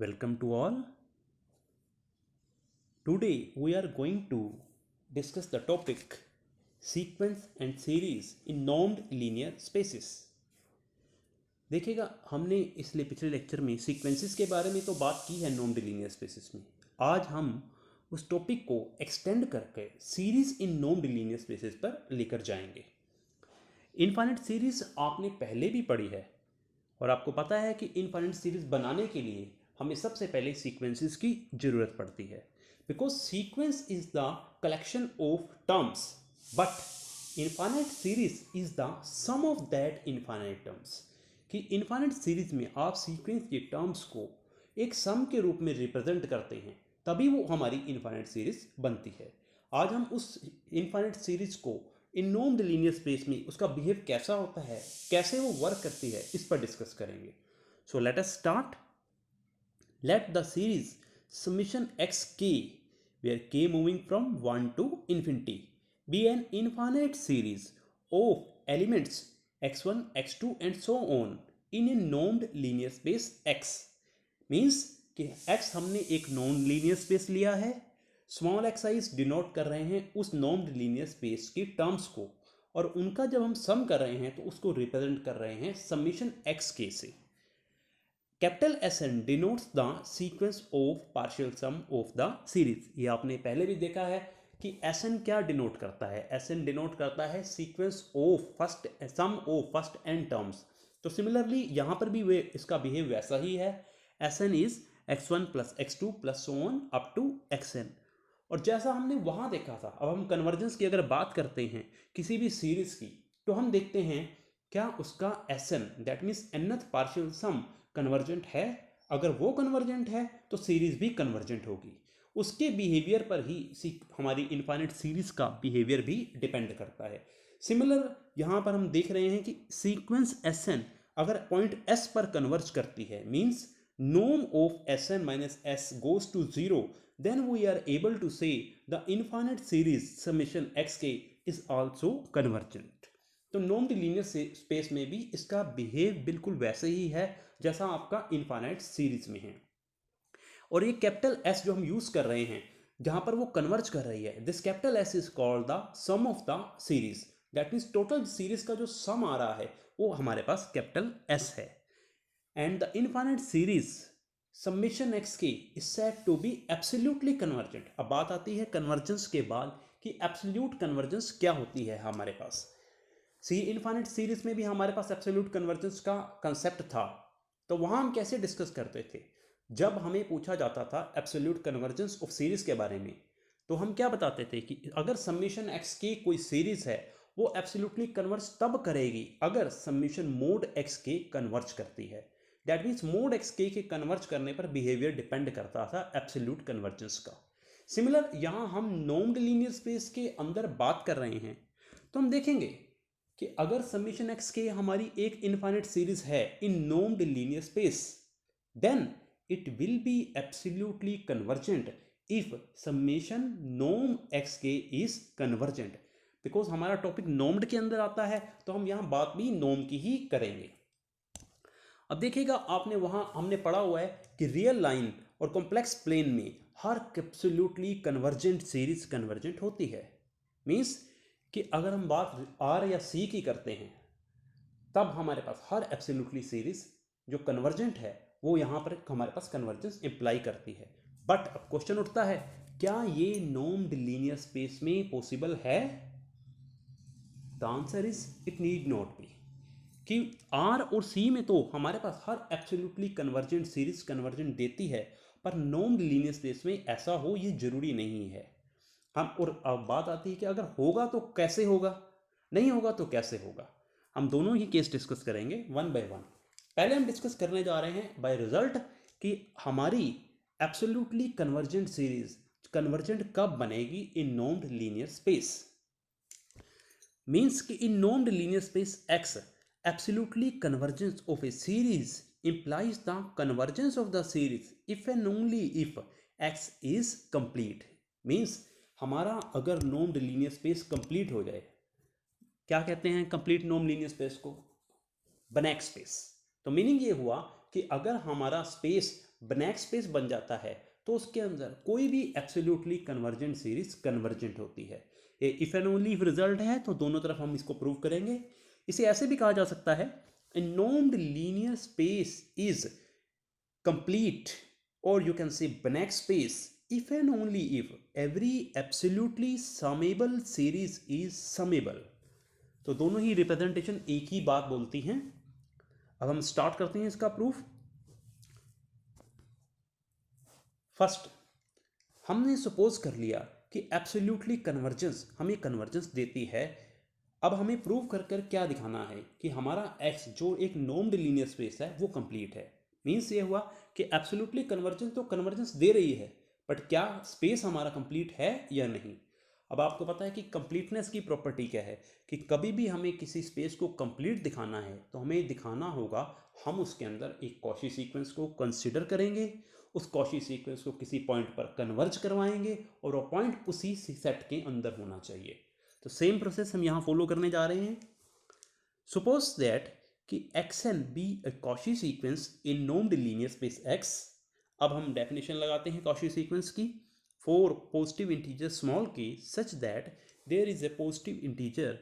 Welcome to all. Today we are going to discuss the topic sequence and series in normed linear spaces. देखिएगा हमने इसलिए पिछले lecture में sequences के बारे में तो बात की है नॉर्म्ड लीनियर स्पेसेस में. आज हम उस टॉपिक को एक्सटेंड करके series in normed linear spaces पर लेकर जाएंगे. इनफाइनाइट सीरीज आपने पहले भी पढ़ी है और आपको पता है कि इनफाइनाइट सीरीज बनाने के लिए हमें सबसे पहले सीक्वेंसेस की जरूरत पड़ती है, because sequence is the collection of terms but infinite series is the sum of that infinite terms. कि इनफाइनाइट सीरीज में आप सीक्वेंस के टर्म्स को एक सम के रूप में रिप्रेजेंट करते हैं, तभी वो हमारी इनफाइनाइट सीरीज बनती है. आज हम उस इनफाइनाइट सीरीज को इन नॉर्म्ड लीनियर स्पेस में उसका बिहेव कैसा होता है, कैसे वो वर्क करती है, इस पर डिस्कस करेंगे. So let us start. Let the series summation xk, where k moving from 1 to infinity, be an infinite series of elements x1, x2 and so on in a normed linear space x. Means कि x हमने एक non linear space लिया है, small x आई denote कर रहे हैं उस नॉर्म्ड linear space की टर्म्स को, और उनका जब हम सम कर रहे हैं तो उसको रिप्रेजेंट कर रहे हैं समीशन एक्स के से. Capital Sn denotes the sequence of partial sum of the series. ये आपने पहले भी देखा है कि Sn क्या डिनोट करता है. Sn डिनोट करता है sequence of first sum of first n terms. तो सिमिलरली यहाँ पर भी वे इसका बिहेव वैसा ही है. Sn is x1 plus x2 plus so on up to xn. और जैसा हमने वहाँ देखा था, अब हम कन्वर्जेंस की अगर बात करते हैं किसी भी सीरीज की, तो हम देखते हैं क्या उसका Sn that means nth partial sum convergent है. अगर वो कन्वर्जेंट है तो सीरीज भी कन्वर्जेंट होगी. उसके बिहेवियर पर ही हमारी इनफाइनाइट सीरीज का बिहेवियर भी डिपेंड करता है. सिमिलर यहाँ पर हम देख रहे हैं कि सीक्वेंस Sn अगर पॉइंट S पर कन्वर्ज करती है, means norm of Sn minus S goes to 0, then we are able to say the infinite series summation xk is also convergent. तो नॉर्म्ड लीनियर स्पेस में भी इसका बिहेव बिल्कुल वैसे ही है जैसा आपका इनफाइनाइट सीरीज में है. और ये कैपिटल S जो हम यूज कर रहे हैं जहां पर वो कन्वर्ज कर रही है, this capital S is called the sum of the series. That means total series का जो सम आ रहा है वो हमारे पास कैपिटल S है. And the infinite series summation x k is said to be absolutely convergent. अब बात आती है कन्वर्जेंस के बाद कि एब्सोल्यूट कन्वर्जेंस क्या होती है हमारे पास. सी इनफाइनाइट सीरीज में भी हमारे पास एब्सोल्यूट कन्वर्जेंस का कंसेप्ट था. तो वहां हम कैसे डिस्कस करते थे, जब हमें पूछा जाता था एब्सोल्यूट कन्वर्जेंस ऑफ सीरीज के बारे में, तो हम क्या बताते थे कि अगर समेशन एक्स के कोई सीरीज है वो एब्सोल्युटली कन्वर्ज तब करेगी अगर समेशन मोड एक्स के कन्वर्ज करती है. दैट मीन्स मोड एक्स के कन्वर्ज करने पर बिहेवियर डिपेंड करता था एब्सोल्यूट कन्वर्जेंस का. सिमिलर यहां हम नॉर्म्ड लीनियर स्पेस के अंदर बात कर रहे हैं, तो हम देखेंगे कि अगर समेशन एक्स के हमारी एक इनफाइनाइट सीरीज है in normed linear space, then it will be absolutely convergent if summation norm x k is convergent. Because हमारा टॉपिक नॉर्म्ड के अंदर आता है तो हम यहां बात भी नॉर्म की ही करेंगे. अब देखिएगा आपने वहां हमने पढ़ा हुआ है कि रियल लाइन और कॉम्प्लेक्स प्लेन में हर एब्सोल्युटली कन्वर्जेंट सीरीज कन्वर्जेंट होती है. मीन्स कि अगर हम बात आर या सी की करते हैं तब हमारे पास हर एब्सोल्युटली सीरीज जो कन्वर्जेंट है वो यहां पर हमारे पास कन्वर्जेंस इंप्लाई करती है. बट अब क्वेश्चन उठता है, क्या ये नॉर्म्ड लीनियर स्पेस में पॉसिबल है? The answer is it need not B. कि आर और सी में तो हमारे पास हर एब्सोल्युटली कन्वर्जेंट सीरीज कन्वर्जेंट देती है, पर नॉर्म्ड लीनियर स्पेस में ऐसा हो ये जरूरी नहीं है. हम और अब बात आती है कि अगर होगा तो कैसे होगा, नहीं होगा तो कैसे होगा. हम दोनों ही केस डिस्कस करेंगे वन बाय वन. पहले हम डिस्कस करने जा रहे हैं बाय रिजल्ट कि हमारी एब्सोल्युटली कन्वर्जेंट सीरीज कन्वर्जेंट कब बनेगी in normed linear space. Means कि in normed linear space x absolutely convergence of a series implies the convergence of the series if and only if x is complete. Means हमारा अगर नॉर्म्ड linear space complete हो जाए, क्या कहते हैं complete norm linear space को? बनैक space. तो meaning ये हुआ कि अगर हमारा स्पेस बनैक स्पेस बन जाता है तो उसके अंदर कोई भी एब्सोल्युटली कन्वर्जेंट सीरीज कन्वर्जेंट होती है। ये if and only if result है तो दोनों तरफ हम इसको प्रूव करेंगे। इसे ऐसे भी कहा जा सकता है, a normed linear space is complete, और you can say Banach space if and only if every absolutely summable series is summable। तो दोनों ही रिप्रेजेंटेशन एक ही बात बोलती हैं। अब हम स्टार्ट करते हैं इसका प्रूफ। फर्स्ट, हमने सपोज कर लिया कि एब्सोल्युटली कन्वर्जेंस हमें कन्वर्जेंस देती है। अब हमें प्रूव कर कर क्या दिखाना है कि हमारा x जो एक नॉर्म्ड लीनियर स्पेस है वो कंप्लीट है। मीन्स ये हुआ कि एब्सोल्युटली कन्वर्जेंस तो कन्वर्जेंस दे रही है, बट क्या स्पेस हमारा कंप्लीट है या नहीं। अब आपको पता है कि कंप्लीटनेस की प्रॉपर्टी क्या है, कि कभी भी हमें किसी स्पेस को कंप्लीट दिखाना है तो हमें दिखाना होगा हम उसके अंदर एक कॉची सीक्वेंस को कंसिडर करेंगे, उस कॉची सीक्वेंस को किसी पॉइंट पर कन्वर्ज करवाएंगे और वो पॉइंट उसी सेट के अंदर होना चाहिए। तो सेम प्रोसेस हम यहाँ फॉलो करने जा रहे हैं। सपोज दैट कि xn be a Cauchy sequence in normed linear space x। अब हम डेफिनेशन लगाते हैं कॉची सीक्वेंस की। For positive integer small k such that there is a positive integer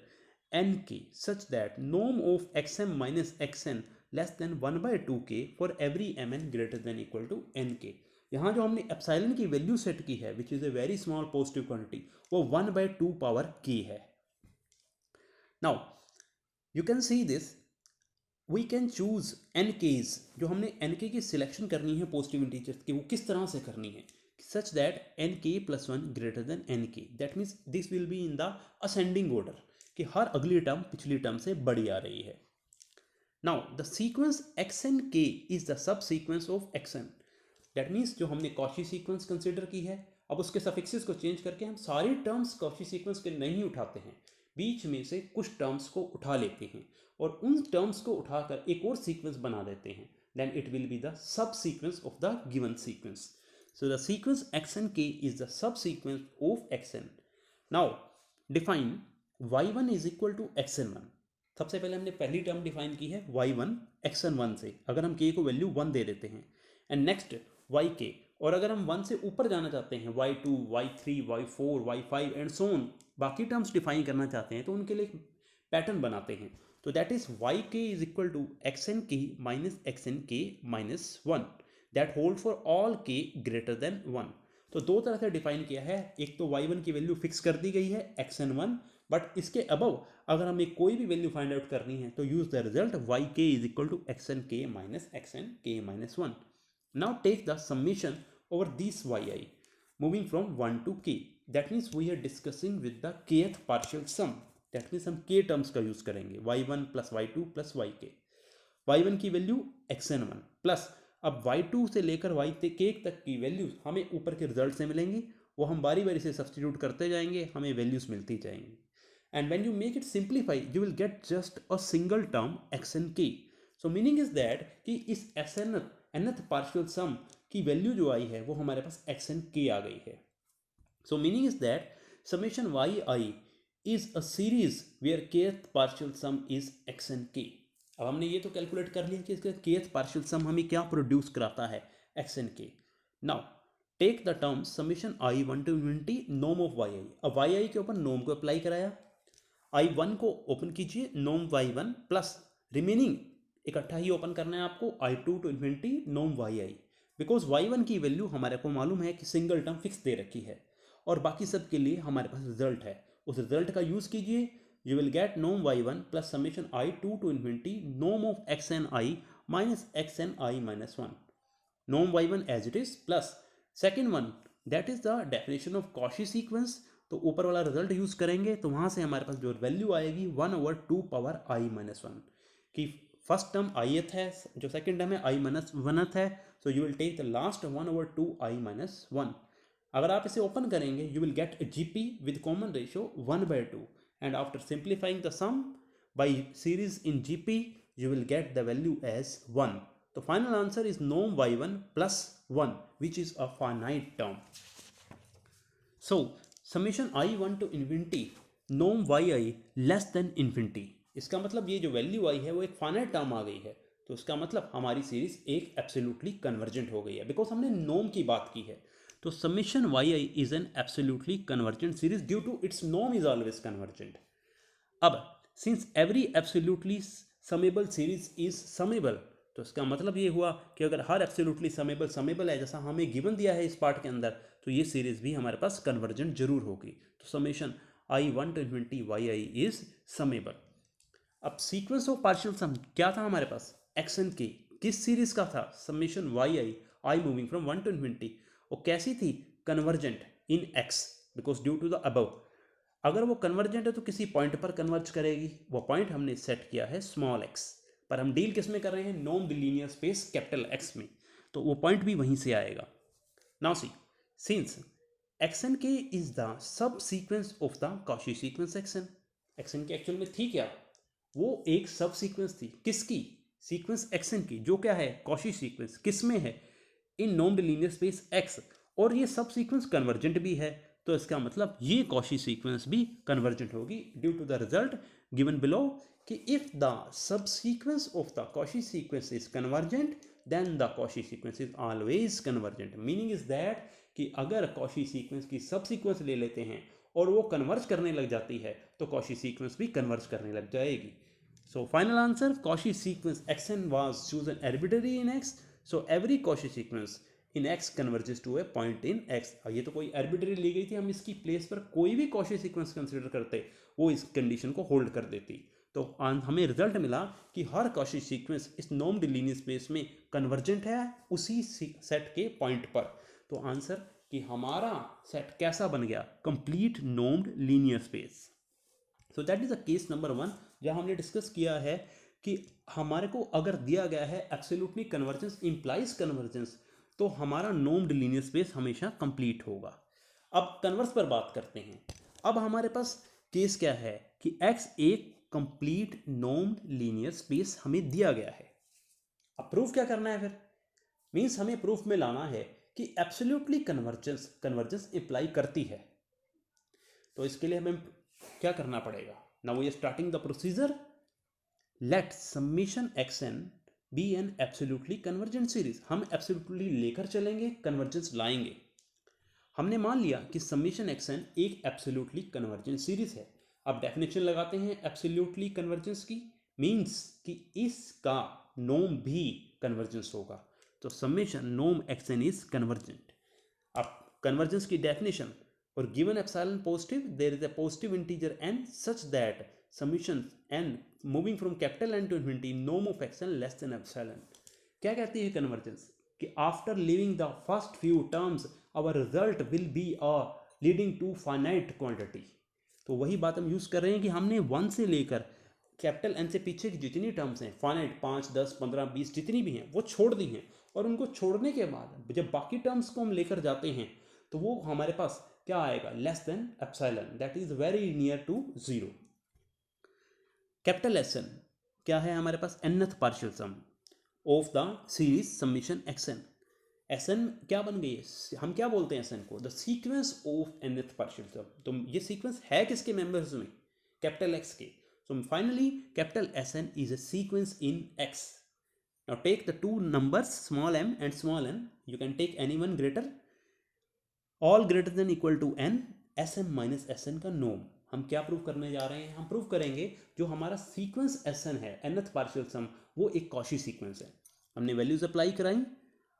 nk such that norm of xm minus xn less than 1/2k for every mn greater than equal to nk। यहाँ जो हमने epsilon की value set की है which is a very small positive quantity, वो 1/2 power k है। Now you can see this, we can choose n k's. जो हमने एन के की सिलेक्शन करनी है पॉजिटिव इंटीजर्स की, वो किस तरह से करनी है, such that n k plus one greater than n k. That means this will be in the ascending order, कि हर अगली टर्म पिछली टर्म से बड़ी आ रही है। Now the sequence x n k is the सब sequence of x n. That means जो हमने कॉची सीक्वेंस कंसिडर की है, अब उसके सफिक्सेस को चेंज करके हम सारी टर्म्स कॉची सीक्वेंस के नहीं उठाते हैं, बीच में से कुछ टर्म्स को उठा लेते हैं और उन टर्म्स को उठाकर एक और सीक्वेंस बना देते हैं। Then it will be the सब sequence of the given sequence. So the sequence xn k is the subsequence of xn। now define y1 is equal to xn1। सबसे पहले हमने पहली टर्म डिफाइन की है y1 xn1 से, अगर हम k को वैल्यू 1 दे देते हैं। एंड नेक्स्ट yk, और अगर हम 1 से ऊपर जाना चाहते हैं y2 y3 y4 y5 and so on, बाकी टर्म्स डिफाइन करना चाहते हैं तो उनके लिए पैटर्न बनाते हैं। तो that is yk is equal to xnk minus xnk minus 1 that hold for all k greater than 1। तो दो तरह से डिफाइन किया है, एक तो y1 की वैल्यू फिक्स कर दी गई है xn1, बट इसके अबव अगर हमें कोई भी वैल्यू फाइंड आउट करनी है तो use the result yk is equal to xnk minus xnk minus 1। Now take the summation over this yi moving from 1 to k। That means we are discussing with the kth partial sum. That means हम k terms का use करेंगे, y1 plus y2 plus yk। y1 की value xn1 plus अब y2 से लेकर yk तक की values हमें ऊपर के रिजल्ट से मिलेंगी, वो हम बारी बारी से सब्सटीट्यूट करते जाएंगे, हमें वैल्यूज मिलती जाएंगी। And when you make it simplify you will get just a single term xnk। So meaning is that कि इस nth पार्शियल सम की वैल्यू जो आई है वो हमारे पास xnk आ गई है। सो meaning is that summation yi is a series where kth partial sum is xnk। अब हमने ये तो कैलकुलेट कर लिया कि इसका kth पार्शियल सम हमें क्या प्रोड्यूस कराता है, xnk। Now take the term summation i1 to infinity norm of yi। अब yi के ऊपर नॉर्म को अप्लाई कराया, i1 को ओपन कीजिए नॉर्म y1 प्लस रिमेनिंग इकट्ठा ही ओपन करना है आपको i2 to infinity norm yi, because y1 की वैल्यू हमारे को मालूम है कि सिंगल टर्म फिक्स दे रखी है और बाकी सब के लिए हमारे पास रिजल्ट है, उस रिजल्ट का यूज कीजिए। You will get norm y1 plus summation i2 to infinity norm of xni minus xni minus 1। Norm y1 as it is plus second one that is the definition of Cauchy sequence. तो ऊपर वाला result use करेंगे तो वहां से हमारे पास जो value आएगी 1/2 पावर i माइनस 1 की फर्स्ट टर्म ith है, जो सेकेंड टर्म है i माइनस 1th है। So you will take the last 1/2 i minus 1। अगर आप इसे ओपन करेंगे you will get gp with common ratio 1/2 and after simplifying the sum by series in gp you will get the value as 1। तो final answer is norm y1 plus 1 which is a finite term. So summation i1 to infinity norm yi less than infinity, इसका मतलब ये जो value आई है वो एक finite term आ गई है। तो इसका मतलब हमारी सीरीज एक एब्सोल्युटली कन्वर्जेंट हो गई है, बिकॉज हमने नॉर्म की बात की है। तो summation y i is an absolutely convergent series due to its norm is always convergent. अब since every absolutely summable series is summable, तो इसका मतलब ये हुआ कि अगर हर एब्सोल्युटली समेबल समेबल है, जैसा हमें गिवन दिया है इस पार्ट के अंदर, तो ये सीरीज भी हमारे पास कन्वर्जेंट जरूर होगी। तो summation i 1 to infinity y i is summable. अब सीक्वेंस ऑफ पार्शियल सम क्या था हमारे पास, एक्स एन के, किस सीरीज का था, summation y i, i moving from 1 to infinity, और कैसी थी, convergent in x, because due to the above. अगर वो कन्वर्जेंट है तो किसी पॉइंट पर कन्वर्ज करेगी, वो पॉइंट हमने सेट किया है स्मॉल एक्स, पर हम डील किस में कर रहे हैं, non linear space capital x में, तो वो पॉइंट भी वहीं से आएगा। नाउ सी, सिंस एक्सन के इज द सब sequence of the Cauchy sequence action, action के एक्चुअल में थी क्या, वो एक सब सीक्वेंस थी, किसकी, सीक्वेंस एक्सन की, जो क्या है, कॉची सीक्वेंस, किस में है, in non linear space x, और ये सब सीक्वेंस कन्वर्जेंट भी है, तो इसका मतलब ये कॉची सीक्वेंस भी कन्वर्जेंट होगी due to the result given below, कि इफ द सब sequence of the Cauchy sequence is convergent then the Cauchy sequence is always convergent. Meaning is that कि अगर कॉची सीक्वेंस की सब सीक्वेंस ले लेते हैं और वो कन्वर्ज करने लग जाती है, तो कॉची सीक्वेंस भी कन्वर्ज करने लग जाएगी। So final answer, Cauchy sequence xn was chosen arbitrary in x, so every Cauchy sequence in x converges to a point in x। ये तो कोई arbitrary ली गई थी, हम इसकी प्लेस पर कोई भी Cauchy sequence कंसिडर करते, वो इस कंडीशन को होल्ड कर देती, तो हमें रिजल्ट मिला कि हर Cauchy सीक्वेंस इस नॉर्म्ड लीनियर स्पेस में कन्वर्जेंट है उसी सेट के पॉइंट पर। तो आंसर कि हमारा सेट कैसा बन गया, complete normed linear space. So that is the case number 1, जहां हमने डिस्कस किया है कि हमारे को अगर दिया गया है एब्सोल्युटली कन्वर्जेंस इंप्लाइज कन्वर्जेंस, तो हमारा नॉर्म्ड लीनियर स्पेस हमेशा कंप्लीट होगा। अब कन्वर्स पर बात करते हैं। अब हमारे पास केस क्या है कि x एक कंप्लीट नॉर्म्ड लीनियर स्पेस हमें दिया गया है। अब प्रूफ क्या करना है फिर, मीन्स हमें प्रूफ में लाना है कि एब्सोल्युटली कन्वर्जेंस कन्वर्जेंस इंप्लाई करती है। तो इसके लिए हमें क्या करना पड़ेगा, now we are starting the procedure, let summation xn be an absolutely convergent series. हम एब्सोल्युटली लेकर चलेंगे, कन्वर्जेंस लाएंगे। हमने मान लिया कि समेशन xn एक एब्सोल्युटली कन्वर्जेंट सीरीज है। अब डेफिनेशन लगाते हैं एब्सोल्युटली कन्वर्जेंस की, मीन्स कि इसका नॉर्म भी कन्वर्जेंस होगा, तो summation norm xn is convergent. अब कन्वर्जेंस की definition, for given epsilon positive there is a positive integer n such that summation n moving from capital N to infinity norm of xn less than epsilon। क्या कहती है convergence, कि after leaving the first few terms our result will be a leading to finite quantity। तो वही बात हम use कर रहे हैं कि हमने 1 से लेकर कैपिटल एन से पीछे की जितनी टर्म्स हैं फाइनाइट 5 10 15 20 जितनी भी हैं वो छोड़ दी हैं, और उनको छोड़ने के बाद जब बाकी टर्म्स को हम लेकर जाते हैं तो वो हमारे पास क्या आएगा, less than epsilon, that is very near to 0। Capital S N क्या है हमारे पास, nth partial sum of the series summation xn। SN क्या बन गई है, हम क्या बोलते हैं एसएन को, the sequence of nth partial sum. तो ये सीक्वेंस है किसके मेंबर्स में, कैपिटल एक्स के। So finally capital SN is a sequence in x। now take the two numbers small m and small n, you can take any one greater, all greater than equal to n, sm minus sn का नोम। हम क्या prove करने जा रहे हैं, हम prove करेंगे जो हमारा सीक्वेंस sn है nth पार्शियल सम, वो एक कॉची सीक्वेंस है। हमने वैल्यूज अप्लाई कराई।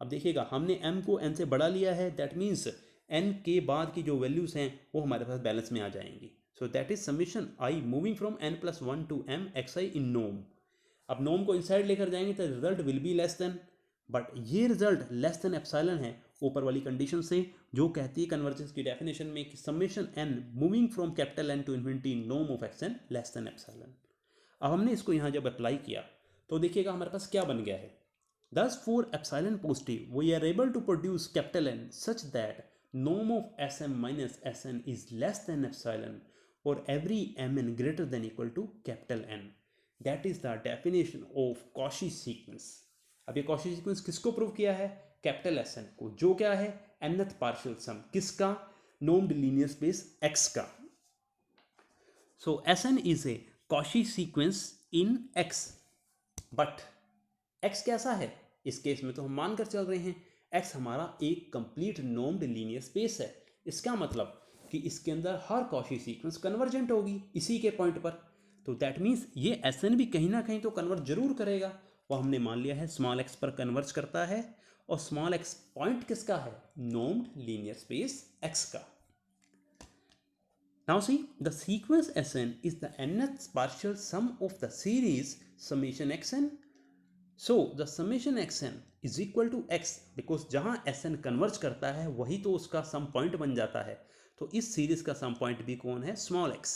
अब देखिएगा हमने m को n से बड़ा लिया है, दैट मीन्स n के बाद की जो वैल्यूज हैं वो हमारे पास बैलेंस में आ जाएंगी। So that is summation i moving from n plus 1 to m xi इन नोम। अब नोम को इनसाइड लेकर जाएंगे तो result will be less than, but ये रिजल्ट लेस देन एप्सिलॉन है ऊपर वाली कंडीशन से, जो कहती है कन्वर्जेंस की डेफिनेशन में कि summation n moving from capital N to infinity नोम of xn less than epsilon. अब हमने इसको यहाँ जब अप्लाई किया तो देखिएगा हमारे पास क्या बन गया है, thus for epsilon positive we are able to produce capital N such that norm of sm minus sn is less than epsilon for every mn greater than equal to capital N। that is the definition of Cauchy sequence। अब ये Cauchy sequence किसको prove किया है, capital S N को, जो क्या है nth partial सम किसका, नॉर्म्ड लीनियर स्पेस x का। सो Sn is a Cauchy sequence in x, but x कैसा है, इस केस में तो हम मानकर चल रहे हैं एक्स हमारा एक कंप्लीट नॉर्म्ड लीनियर स्पेस है। इसका मतलब कि इसके अंदर हर कॉची सीक्वेंस कन्वर्जेंट होगी इसी के पॉइंट पर। तो दैट मीन्स ये एस भी कहीं ना कहीं तो कन्वर्ज जरूर करेगा। वो हमने मान लिया है स्मॉल एक्स पर कन्वर्ज करता है, और स्मॉल एक्स पॉइंट किसका है, नॉर्म्ड लीनियर स्पेस एक्स का। Now see, the sequence Sn is the nth partial sum of the series summation xn. So the summation xn is equal to x because जहाँ Sn converge करता है वही तो उसका some point बन जाता है। तो इस सीरीज का सम पॉइंट भी कौन है, स्मॉल x।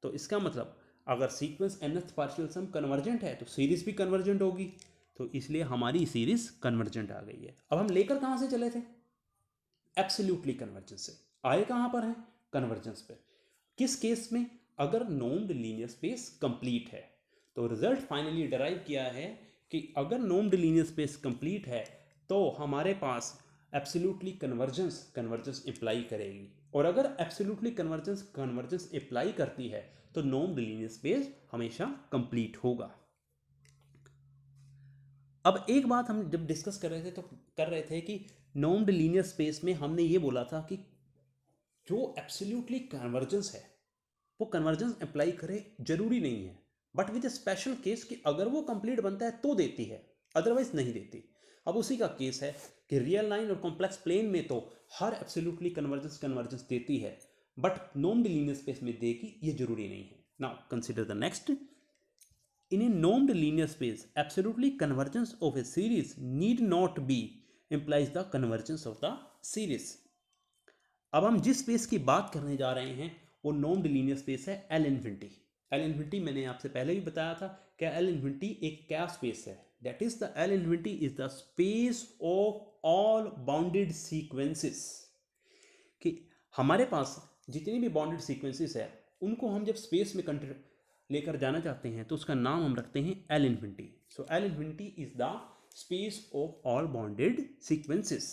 तो इसका मतलब अगर sequence nth partial sum convergent है तो सीरीज भी कन्वर्जेंट होगी, तो इसलिए हमारी सीरीज कन्वर्जेंट आ गई है। अब हम लेकर कहाँ से चले थे, एब्सोल्युटली कन्वर्जेंस से। आए कहाँ पर हैं, कन्वर्जेंस पे। किस केस में, अगर नॉर्म्ड लीनियर स्पेस कंप्लीट है। तो रिजल्ट फाइनली डिराइव किया है कि अगर नॉर्म्ड लीनियर स्पेस कंप्लीट है तो हमारे पास एब्सोल्युटली कन्वर्जेंस इंप्लाई करेगी, और अगर एब्सोल्युटली कन्वर्जेंस इंप्लाई करती है तो नॉर्म्ड लीनियर स्पेस हमेशा कंप्लीट होगा। अब एक बात हम जब डिस्कस कर रहे थे कि नॉर्म्ड लीनियर स्पेस में हमने ये बोला था कि जो एब्सोल्युटली कन्वर्जेंस है वो कन्वर्जेंस अप्लाई करे जरूरी नहीं है, बट विद स्पेशल केस कि अगर वो कंप्लीट बनता है तो देती है, अदरवाइज नहीं देती। अब उसी का केस है कि रियल लाइन और कॉम्प्लेक्स प्लेन में तो हर एब्सोल्युटली कन्वर्जेंस देती है, बट नॉर्म्ड लीनियर स्पेस में देगी ये जरूरी नहीं है। Now consider the next. In a normed linear space absolutely convergence of a series need not be implies the convergence of the series. अब हम जिस स्पेस की बात करने जा रहे हैं वो नॉर्म्ड लीनियर स्पेस है एल इन्फिनिटी। एल इन्फिनिटी मैंने आपसे पहले भी बताया था कि एल इन्फिनिटी एक क्या स्पेस है, that is the L infinity is the space of all bounded sequences. कि हमारे पास जितनी भी बाउंडेड सीक्वेंसेस है उनको हम जब स्पेस में लेकर जाना चाहते हैं तो उसका नाम हम रखते हैं L infinity. So L infinity is the space of all bounded sequences.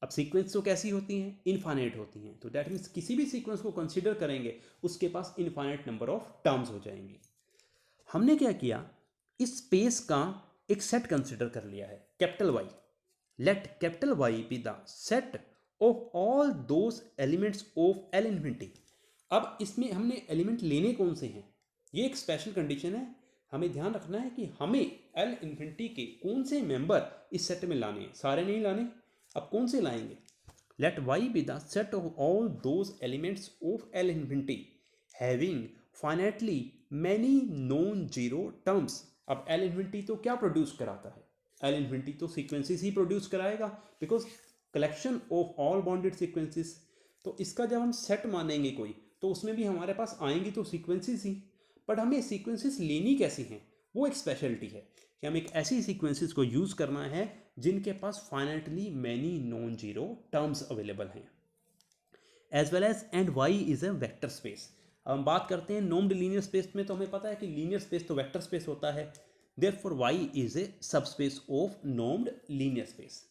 अब सीक्वेंस तो कैसी होती हैं, इनफाइनाइट होती हैं, तो दैट मीन्स किसी भी सीक्वेंस को कंसीडर करेंगे उसके पास इनफाइनाइट नंबर ऑफ टर्म्स हो जाएंगी। हमने क्या किया, इस स्पेस का एक सेट कंसीडर कर लिया है capital Y. Let capital Y be the set of all those elements of l infinity. अब इसमें हमने एलिमेंट लेने कौन से हैं, ये एक स्पेशल कंडीशन है, हमें ध्यान रखना है कि हमें एल इन्फिनिटी के कौन से मेंबर इस सेट में लाने हैं, सारे नहीं लाने। अब कौन से लाएंगे, let Y be the set of all those elements of l infinity having finitely many non zero terms. अब एल इन्फिनिटी तो क्या प्रोड्यूस कराता है, एल इन्फिनिटी तो सीक्वेंसेस ही प्रोड्यूस कराएगा, because collection of all bounded sequences. तो इसका जब हम सेट मानेंगे कोई तो उसमें भी हमारे पास आएंगी तो सीक्वेंसेस ही, बट हमें सीक्वेंसेस लेनी कैसी हैं वो एक स्पेशलिटी है कि हमें एक ऐसी सीक्वेंसेस को यूज करना है जिनके पास finitely many non zero terms available हैं, as well as and y is a vector space. अब हम बात करते हैं नॉर्म्ड लीनियर स्पेस में, तो हमें पता है कि लीनियर स्पेस तो वेक्टर स्पेस होता है, therefore y is a subspace of normed linear space.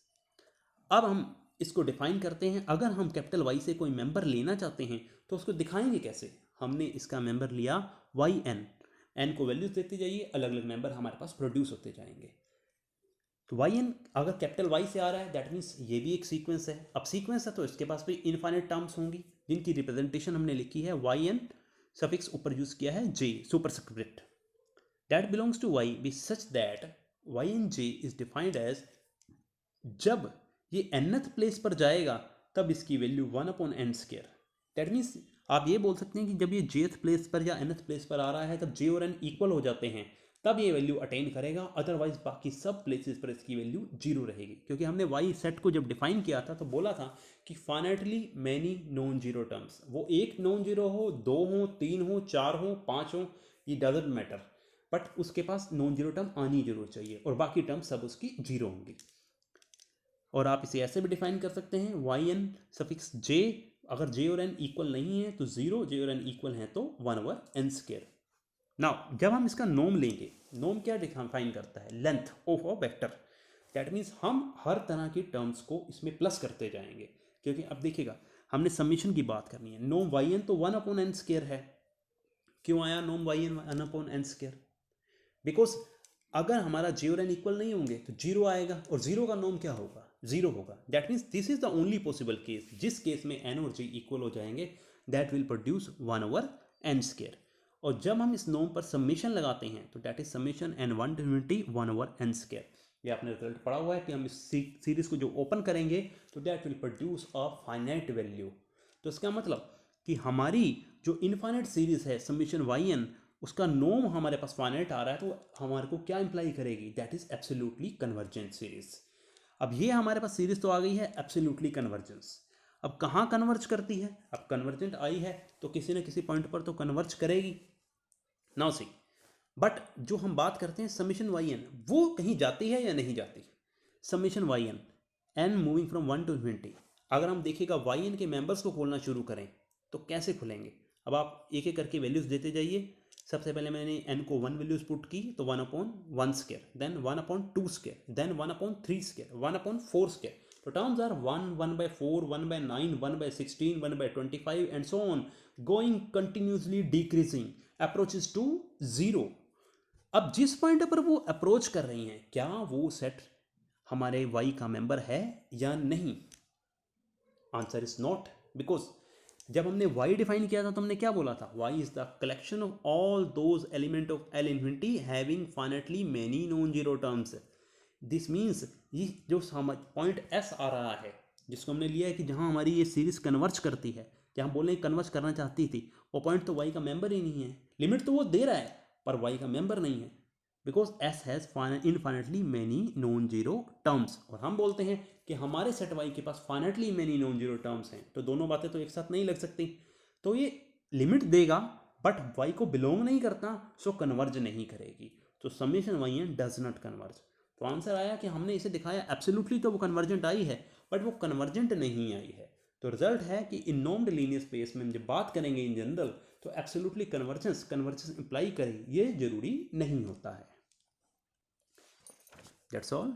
अब हम इसको डिफाइन करते हैं, अगर हम कैपिटल वाई से कोई मेंबर लेना चाहते हैं तो उसको दिखाएंगे कैसे। हमने इसका मेंबर लिया वाई एन को वैल्यूज देते जाइए, अलग अलग मेंबर हमारे पास प्रोड्यूस होते जाएंगे। तो वाई एन अगर कैपिटल वाई से आ रहा है दैट मीन्स ये भी एक सीक्वेंस है। अब सीक्वेंस है तो इसके पास भी इनफाइनाइट टर्म्स होंगी जिनकी रिप्रेजेंटेशन हमने लिखी है वाई एन, सफिक्स ऊपर यूज किया है j superscript, that belongs to y be such that y n j is defined as, जब ये nth प्लेस पर जाएगा तब इसकी वैल्यू 1/n²। दैट मीन्स आप ये बोल सकते हैं कि जब ये jth प्लेस पर या nth प्लेस पर आ रहा है तब j और n इक्वल हो जाते हैं तब ये वैल्यू अटेन करेगा, अदरवाइज बाकी सब प्लेसेस पर इसकी वैल्यू 0 रहेगी। क्योंकि हमने y सेट को जब डिफाइन किया था तो बोला था कि finitely many non zero terms, वो एक नॉन जीरो हो, 2 हो, 3 हो, 4 हो, 5 हो, ये डजंट मैटर, बट उसके पास नॉन जीरो टर्म आनी जरूर चाहिए और बाकी टर्म सब उसकी 0 होंगी। और आप इसे ऐसे भी डिफाइन कर सकते हैं वाई एन सफिक्स जे, अगर जे और एन इक्वल नहीं है तो 0, जे और एन इक्वल है तो 1/n²। नाउ जब हम इसका नॉर्म लेंगे, नॉर्म क्या डिफाइन करता है, length of a vector. That means हम हर तरह की टर्म्स को इसमें प्लस करते जाएंगे, क्योंकि अब देखिएगा हमने समीशन की बात करनी है। नॉर्म वाई एन तो 1/n² है, क्यों आया norm Y N 1/n², because अगर हमारा जे और एन इक्वल नहीं होंगे तो जीरो आएगा, और जीरो का नॉर्म क्या होगा, जीरो होगा। That means this is the only possible case, जिस केस में एन और जे इक्वल हो जाएंगे, दैट विल प्रोड्यूस 1/n²। और जब हम इस नॉर्म पर समेशन लगाते हैं तो that is summation n1 to infinity 1/n²। ये आपने रिजल्ट पढ़ा हुआ है कि हम इस सीरीज को जो ओपन करेंगे तो that will produce a finite value. तो इसका मतलब कि हमारी जो इनफाइनाइट सीरीज है समेशन वाई एन, उसका नॉर्म हमारे पास फाइनाइट आ रहा है, तो हमारे को क्या इंप्लाई करेगी, that is absolutely convergent series. अब ये हमारे पास सीरीज तो आ गई है एब्सोल्युटली कन्वर्जेंस। अब कहाँ कन्वर्ज करती है, अब कन्वर्जेंट आई है तो किसी न किसी पॉइंट पर तो कन्वर्ज करेगी। नाउ सी, बट जो हम बात करते हैं समेशन वाई एन, वो कहीं जाती है या नहीं जाती। Summation y n, n moving from 1 to infinity, अगर हम देखिएगा वाई एन के मेंबर्स को खोलना शुरू करें तो कैसे खुलेंगे। अब आप एक एक करके वैल्यूज देते जाइए। सबसे पहले मैंने n को 1 वैल्यूज पुट की तो 1/1², देन 1/2², देन 1/3², 1/4²। तो terms are 1, 1/4, 1/9, 1/16, 1/25 and so on, going continuously decreasing, approaches to zero. अब जिस पॉइंट पर वो अप्रोच कर रही हैं, क्या वो सेट हमारे y का मेंबर है या नहीं। आंसर इज नॉट, बिकॉज जब हमने y डिफाइन किया था तो हमने क्या बोला था, y is the collection of all those element of L infinity having finitely many non zero terms. This means ये जो पॉइंट S आ रहा है, जिसको हमने लिया है कि जहाँ हमारी ये सीरीज कन्वर्ज करती है, जहाँ बोले कन्वर्ज करना चाहती थी, वो पॉइंट तो y का मेंबर ही नहीं है। लिमिट तो वो दे रहा है पर y का मेंबर नहीं है, because S has infinitely many non zero terms. और हम बोलते हैं कि हमारे सेट y के पास finitely many non zero terms हैं, तो दोनों बातें तो एक साथ नहीं लग सकती। तो ये लिमिट देगा बट y को बिलोंग नहीं करता, सो कन्वर्ज नहीं करेगी। तो summation y n does not converge. तो आंसर आया कि हमने इसे दिखाया एब्सोल्युटली तो वो कन्वर्जेंट आई है, बट वो कन्वर्जेंट नहीं आई है। तो रिजल्ट है कि इन नॉर्म्ड लीनियर स्पेस में हम जब बात करेंगे इन जनरल, तो एब्सोल्युटली कन्वर्जेंस इंप्लाई करे ये जरूरी नहीं होता है। That's all.